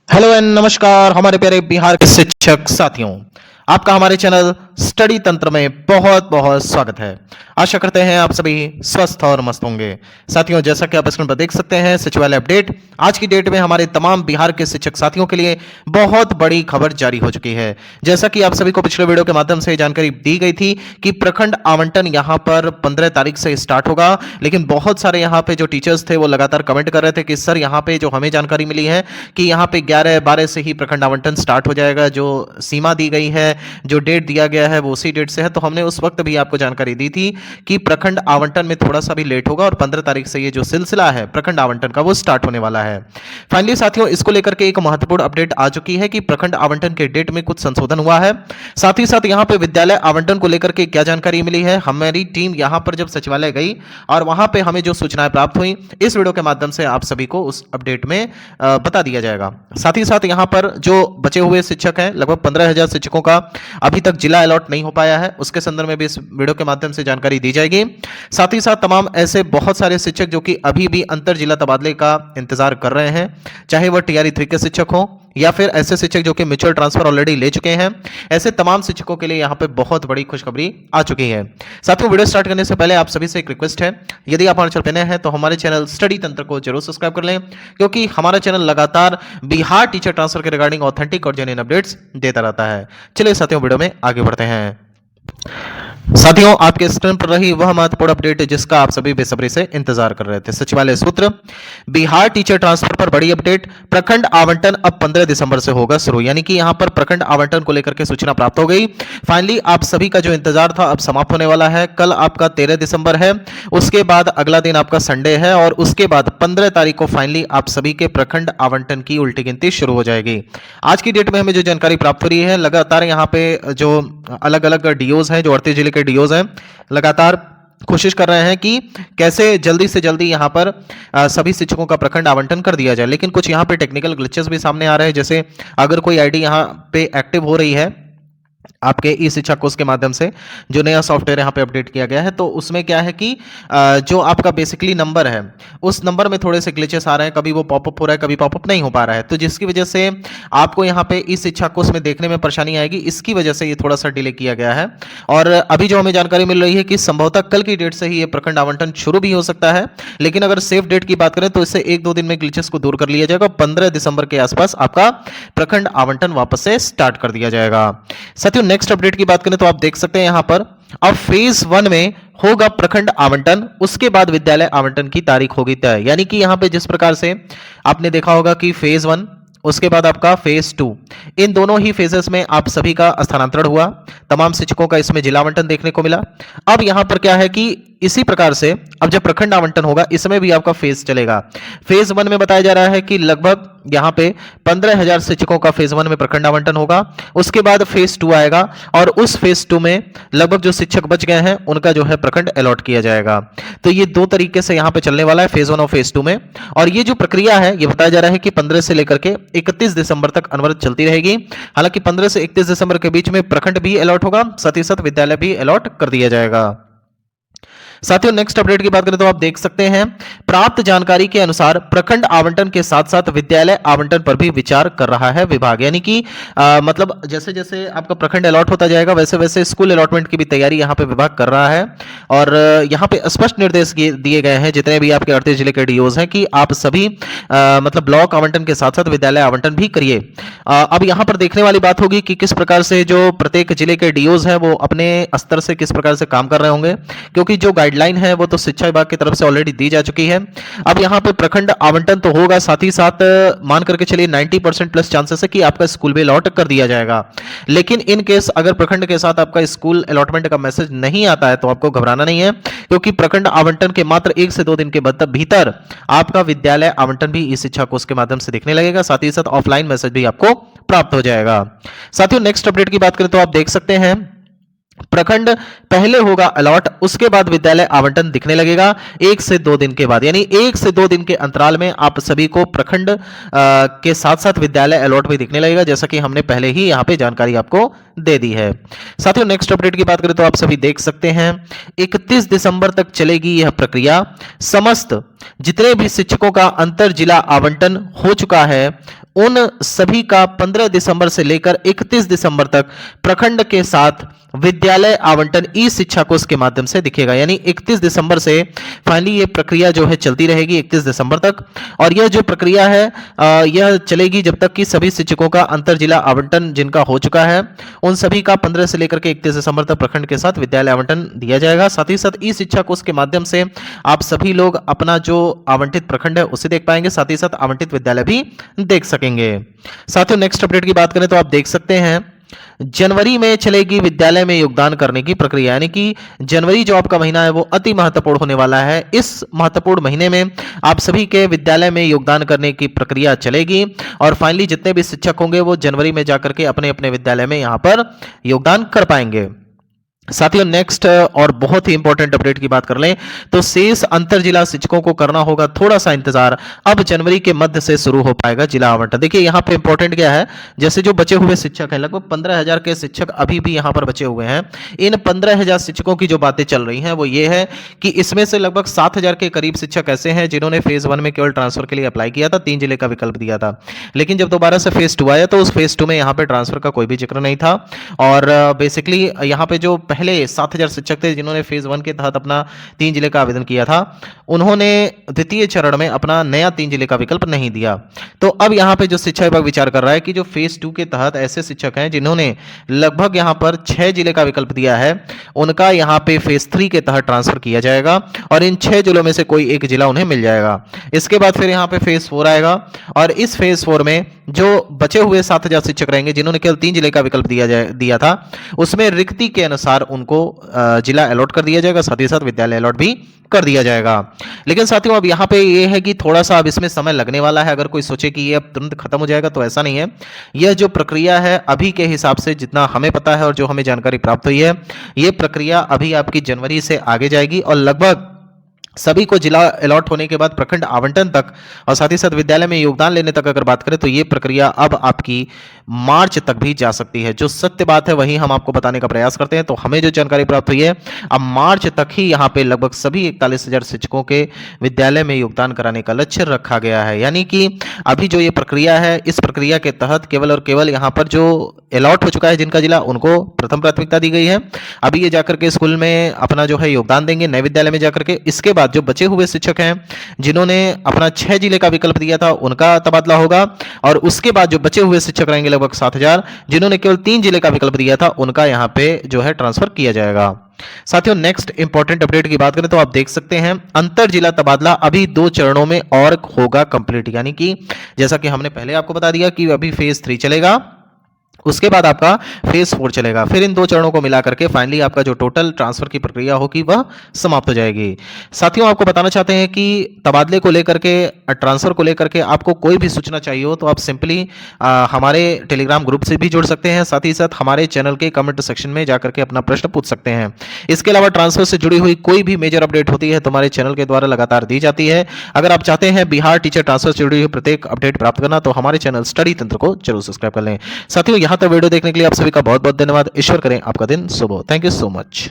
Hello and नमस्कार हमारे प्यारे बिहार के शिक्षक साथियों, आपका हमारे चैनल स्टडी तंत्र में बहुत बहुत स्वागत है। आशा करते हैं आप सभी स्वस्थ और मस्त होंगे। साथियों, जैसा कि आप स्क्रीन पर देख सकते हैं, सचिवालय अपडेट आज की डेट में हमारे तमाम बिहार के शिक्षक साथियों के लिए बहुत बड़ी खबर जारी हो चुकी है। जैसा कि आप सभी को पिछले वीडियो के माध्यम से जानकारी दी गई थी कि प्रखंड आवंटन यहां पर 15 तारीख से स्टार्ट होगा, लेकिन बहुत सारे यहां पे जो टीचर्स थे वो लगातार कमेंट कर रहे थे कि सर यहां पे जो हमें जानकारी मिली है कि यहां पे 11-12 से ही प्रखंड आवंटन स्टार्ट हो जाएगा। जो सीमा दी गई है, जो डेट दिया गया है वो उसी डेट से है। तो हमने उस वक्त भी आपको जानकारी दी थी कि प्रखंड आवंटन में थोड़ा सा भी लेट होगा और 15 तारीख से ये जो सिलसिला है प्रखंड आवंटन का वो स्टार्ट होने वाला है। फाइनली साथियों, इसको लेकर के एक महत्वपूर्ण अपडेट आ चुकी है कि प्रखंड आवंटन के डेट में कुछ संशोधन हुआ है। साथ ही साथ यहाँ पे विद्यालय आवंटन को लेकर के क्या जानकारी मिली है, हमारी टीम यहाँ पर जब सचिवालय गई और वहां पे हमें जो सूचनाएं प्राप्त हुई, इस वीडियो के माध्यम से आप सभी को उस अपडेट में बता दिया जाएगा। साथ ही साथ यहाँ पर जो बचे हुए शिक्षक हैं, लगभग 15,000 शिक्षकों का अभी तक जिला अलॉट नहीं हो पाया है, उसके संदर्भ में भी इस वीडियो के माध्यम से जानकारी दी जाएगी। साथ ही साथ तमाम ऐसे बहुत सारे शिक्षक जो कि अभी भी अंतर जिला तबादले का इंतजार कर रहे हैं, चाहे वह टीआरई 3 के शिक्षक हो या फिर ऐसे शिक्षक जो कि म्यूचुअल ट्रांसफर ऑलरेडी ले चुके हैं, ऐसे तमाम शिक्षकों के लिए यहां पे बहुत बड़ी खुशखबरी आ चुकी है। साथियों, वीडियो स्टार्ट करने से पहले आप सभी से एक रिक्वेस्ट है, यदि आप हमारे चैनल पर नए हैं तो हमारे चैनल स्टडी तंत्र को जरूर सब्सक्राइब कर लें, क्योंकि हमारा चैनल लगातार बिहार टीचर ट्रांसफर के रिगार्डिंग ऑथेंटिक और जेन्युइन अपडेट्स देता रहता है। चलिए साथियों, वीडियो में आगे बढ़ते हैं। साथियों, आपके स्क्रीन पर रही वह महत्वपूर्ण अपडेट जिसका आप सभी बेसब्री से इंतजार कर रहे थे। सचिवालय सूत्र, बिहार टीचर ट्रांसफर पर बड़ी अपडेट। प्रखंड आवंटन अब 15 दिसंबर से होगा शुरू, यानी कि यहां पर प्रखंड आवंटन को लेकर के सूचना प्राप्त हो गई। फाइनली आप सभी का जो इंतजार था अब समाप्त होने वाला है। कल आपका 13 दिसंबर है, उसके बाद अगला दिन आपका संडे है और उसके बाद 15 तारीख को फाइनली आप सभी के प्रखंड आवंटन की उल्टी गिनती शुरू हो जाएगी। आज की डेट में हमें जो जानकारी प्राप्त हो रही है, लगातार यहाँ पे जो अलग अलग डीओज हैं, जो 38 जिले के डीओज हैं, लगातार कोशिश कर रहे हैं कि कैसे जल्दी से जल्दी यहां पर सभी शिक्षकों का प्रखंड आवंटन कर दिया जाए। लेकिन कुछ यहां पे टेक्निकल ग्लिचेस भी सामने आ रहे हैं, जैसे अगर कोई आईडी यहां पे एक्टिव हो रही है आपके ई शिक्षा कोर्स के माध्यम से, जो नया सॉफ्टवेयर यहाँ पे अपडेट किया गया है, तो उसमें क्या है कि जो आपका बेसिकली नंबर है, उस नंबर में थोड़े से ग्लिचेस आ रहे हैं, कभी वो पॉपअप हो रहा है, कभी पॉपअप नहीं हो पा रहा है, तो जिसकी वजह से आपको यहाँ पे ई शिक्षा कोर्स में देखने में परेशानी आएगी। इसकी वजह से ये थोड़ा सा डिले किया गया है और अभी जो हमें जानकारी मिल रही है कि संभवतः कल की डेट से ही ये प्रखंड आवंटन शुरू भी हो सकता है। लेकिन अगर सेफ डेट की बात करें तो इससे 1-2 दिन में ग्लिचेस को दूर कर लिया जाएगा। 15 दिसंबर के आसपास आपका प्रखंड आवंटन वापस से स्टार्ट कर दिया जाएगा। साथियों, नेक्स्ट अपडेट की बात करें तो आप देख सकते हैं यहां पर अब फेज 1 में होगा प्रखंड आवंटन, उसके बाद विद्यालय आवंटन की तारीख होगी तय। यानी कि यहां पे जिस प्रकार से आपने देखा होगा कि फेज 1, उसके बाद आपका फेज 2, इन दोनों ही फेजेस में आप सभी का स्थानांतरण हुआ, तमाम शिक्षकों का इसमें जिला आवंटन देखने को मिला। अब यहां पर क्या है कि इसी प्रकार से अब जब प्रखंड आवंटन होगा, इसमें भी आपका फेज चलेगा। फेज 1 में बताया जा रहा है कि लगभग यहां पे 15,000 शिक्षकों का फेज 1 में प्रखंड आवंटन होगा। उसके बाद फेज 2 आएगा और उस फेज 2 में लगभग जो शिक्षक बच गए हैं उनका जो है प्रखंड अलॉट किया जाएगा। तो ये 2 तरीके से यहां पे चलने वाला है, फेज 1 और फेज 2 में। और ये जो प्रक्रिया है, ये बताया जा रहा है कि 15 से लेकर के 31 दिसंबर तक अनवरत चलती रहेगी। हालांकि 15 से 31 दिसंबर के बीच में प्रखंड भी अलॉट होगा, साथ ही साथ विद्यालय भी अलॉट कर दिया जाएगा। साथियों, नेक्स्ट अपडेट की बात करें तो आप देख सकते हैं, प्राप्त जानकारी के अनुसार प्रखंड आवंटन के साथ साथ विद्यालय आवंटन पर भी विचार कर रहा है विभाग। यानी कि मतलब जैसे जैसे आपका प्रखंड अलॉट होता जाएगा, वैसे वैसे स्कूल अलॉटमेंट की भी तैयारी यहां पे विभाग कर रहा है। और यहां पे स्पष्ट निर्देश दिए गए हैं जितने भी आपके 38 जिले के डीओज हैं कि आप सभी मतलब ब्लॉक आवंटन के साथ साथ विद्यालय आवंटन भी करिए। अब यहां पर देखने वाली बात होगी कि किस प्रकार से जो प्रत्येक जिले के डीओज हैं वो अपने स्तर से किस प्रकार से काम कर रहे होंगे, क्योंकि जो गाइडलाइन है वो तो शिक्षा विभाग की तरफ से ऑलरेडी दी जा चुकी है। अब यहां पे प्रखंड आवंटन तो होगा, साथ ही साथ मान करके चलिए 90% प्लस चांसेस है कि आपका स्कूल भी अलॉट कर दिया जाएगा। लेकिन इन केस अगर प्रखंड के साथ आपका स्कूल अलॉटमेंट का मैसेज नहीं आता है तो आपको घबराना नहीं है, क्योंकि प्रखंड आवंटन के मात्र 1 से 2 दिन के भीतर आपका विद्यालय आवंटन भी इस शिक्षा कोष के माध्यम से दिखने लगेगा, साथ ही साथ ऑफलाइन मैसेज भी आपको प्राप्त हो जाएगा। साथियों, नेक्स्ट अपडेट की बात करें तो आप देख सकते हैं, प्रखंड पहले होगा अलॉट, उसके बाद विद्यालय आवंटन दिखने लगेगा 1 से 2 दिन के बाद। यानी 1 से 2 दिन के अंतराल में आप सभी को प्रखंड के साथ साथ विद्यालय अलॉट भी दिखने लगेगा, जैसा कि हमने पहले ही यहां पे जानकारी आपको दे दी है। साथियों नेक्स्ट अपडेट की बात करें तो आप सभी देख सकते हैं 31 दिसंबर तक चलेगी यह प्रक्रिया। समस्त जितने भी शिक्षकों का अंतर जिला आवंटन हो चुका है उन सभी का 15 दिसंबर से लेकर 31 दिसंबर तक प्रखंड के साथ विद्यालय आवंटन ई शिक्षा कोष के माध्यम से दिखेगा। यानी 31 दिसंबर से फाइनली ये प्रक्रिया जो है चलती रहेगी 31 दिसंबर तक। और यह जो प्रक्रिया है यह चलेगी जब तक कि सभी शिक्षकों का अंतर जिला आवंटन जिनका हो चुका है उन सभी का 15 से लेकर के 31 दिसंबर तक प्रखंड के साथ विद्यालय आवंटन दिया जाएगा। साथ ही साथ ई शिक्षा कोष के माध्यम से आप सभी लोग अपना जो आवंटित प्रखंड है उसे देख पाएंगे, साथ ही साथ आवंटित विद्यालय भी देख सकेंगे। साथियों नेक्स्ट अपडेट की बात करें तो आप देख सकते हैं जनवरी में चलेगी विद्यालय में योगदान करने की प्रक्रिया। यानी कि जनवरी जो आपका महीना है वो अति महत्वपूर्ण होने वाला है। इस महत्वपूर्ण महीने में आप सभी के विद्यालय में योगदान करने की प्रक्रिया चलेगी और फाइनली जितने भी शिक्षक होंगे वो जनवरी में जाकर के अपने अपने विद्यालय में यहां पर योगदान कर पाएंगे। साथियों नेक्स्ट और बहुत ही इंपॉर्टेंट अपडेट की बात कर लें तो शेष अंतर जिला शिक्षकों को करना होगा थोड़ा सा इंतजार। अब जनवरी के मध्य से शुरू हो पाएगा जिला आवंटन। देखिए यहां पे इंपॉर्टेंट क्या है, जैसे जो बचे हुए शिक्षक हैं लगभग 15,000 के शिक्षक अभी भी यहां पर बचे हुए हैं। इन 15,000 शिक्षकों की जो बातें चल रही हैं वो ये है कि इसमें से लगभग 7,000 के करीब शिक्षक ऐसे हैं जिन्होंने फेज 1 में केवल ट्रांसफर के लिए अप्लाई किया था, 3 जिले का विकल्प दिया था। लेकिन जब दोबारा से फेज 2 आया तो उस फेज 2 में यहां पर ट्रांसफर का कोई भी जिक्र नहीं था। और बेसिकली यहां पर जो पहले 7,000 शिक्षक थे जिन्होंने फेज 1 के तहत अपना 3 जिले का आवेदन किया था उन्होंने द्वितीय चरण में अपना नया 3 जिले का विकल्प नहीं दिया। तो अब यहां पे जो शिक्षा विभाग विचार कर रहा है कि जो फेज 2 के तहत ऐसे शिक्षक हैं जिन्होंने लगभग यहां पर 6 जिले का विकल्प दिया है उनका यहां पे फेज 3 के तहत ट्रांसफर किया जाएगा और इन 6 जिलों में से कोई एक जिला उन्हें मिल जाएगा। इसके बाद फिर यहां पे फेज 4 आएगा और इस फेज 4 में जो बचे हुए 7,000 शिक्षक रहेंगे जिन्होंने केवल 3 जिले का विकल्प दिया था उसमें रिक्ति के अनुसार उनको जिला अलॉट कर दिया जाएगा, साथ ही साथ विद्यालय अलॉट भी कर दिया जाएगा। लेकिन साथियों अब यहाँ पे ये है कि थोड़ा सा अब इसमें समय लगने वाला है। अगर कोई सोचे कि ये अब तुरंत खत्म हो जाएगा तो ऐसा नहीं है। यह जो प्रक्रिया है अभी के हिसाब से जितना हमें पता है और जो हमें जानकारी प्राप्त हुई है ये प्रक्रिया अभी आपकी जनवरी से आगे जाएगी और लगभग सभी को जिला अलॉट होने के बाद प्रखंड आवंटन तक और साथ ही साथ विद्यालय में योगदान लेने तक अगर बात करें तो ये प्रक्रिया अब आपकी मार्च तक भी जा सकती है। जो सत्य बात है वही हम आपको बताने का प्रयास करते हैं। तो हमें जो जानकारी प्राप्त हुई है अब मार्च तक ही यहाँ पे लगभग सभी 41,000 शिक्षकों के विद्यालय में योगदान कराने का लक्ष्य रखा गया है। यानी कि अभी जो ये प्रक्रिया है इस प्रक्रिया के तहत केवल और केवल यहाँ पर जो अलॉट हो चुका है जिनका जिला उनको प्रथम प्राथमिकता दी गई है। अभी ये जाकर के स्कूल में अपना जो है योगदान देंगे नए विद्यालय में जाकर के। इसके बाद जो बचे हुए शिक्षक हैं जिन्होंने अपना 6 जिले का विकल्प दिया था उनका तबादला होगा और उसके बाद जो बचे हुए शिक्षक रहेंगे लगभग 7,000 जिन्होंने केवल 3 जिले का विकल्प दिया था उनका यहां पे जो है ट्रांसफर किया जाएगा। साथियों नेक्स्ट इंपॉर्टेंट अपडेट की बात करें तो आप देख सकते हैं अंतर जिला तबादला अभी 2 चरणों में और होगा कंप्लीट। यानी कि जैसा कि हमने पहले आपको बता दिया कि अभी फेज 3 चलेगा उसके बाद आपका फेज 4 चलेगा, फिर इन 2 चरणों को मिला करके फाइनली आपका जो टोटल ट्रांसफर की प्रक्रिया होगी वह समाप्त हो जाएगी। साथियों आपको बताना चाहते हैं कि तबादले को लेकर के ट्रांसफर को लेकर के आपको कोई भी सूचना चाहिए हो तो आप सिंपली हमारे टेलीग्राम ग्रुप से भी जुड़ सकते हैं, साथ ही साथ हमारे चैनल के कमेंट सेक्शन में जाकर के अपना प्रश्न पूछ सकते हैं। इसके अलावा ट्रांसफर से जुड़ी हुई कोई भी मेजर अपडेट होती है तो हमारे चैनल के द्वारा लगातार दी जाती है। अगर आप चाहते हैं बिहार टीचर ट्रांसफर से जुड़ी हुई प्रत्येक अपडेट प्राप्त करना तो हमारे चैनल स्टडी तंत्र को जरूर सब्सक्राइब कर लें। साथियों यहाँ तक वीडियो देखने के लिए आप सभी का बहुत बहुत धन्यवाद। ईश्वर करें आपका दिन शुभ हो। Thank you so much.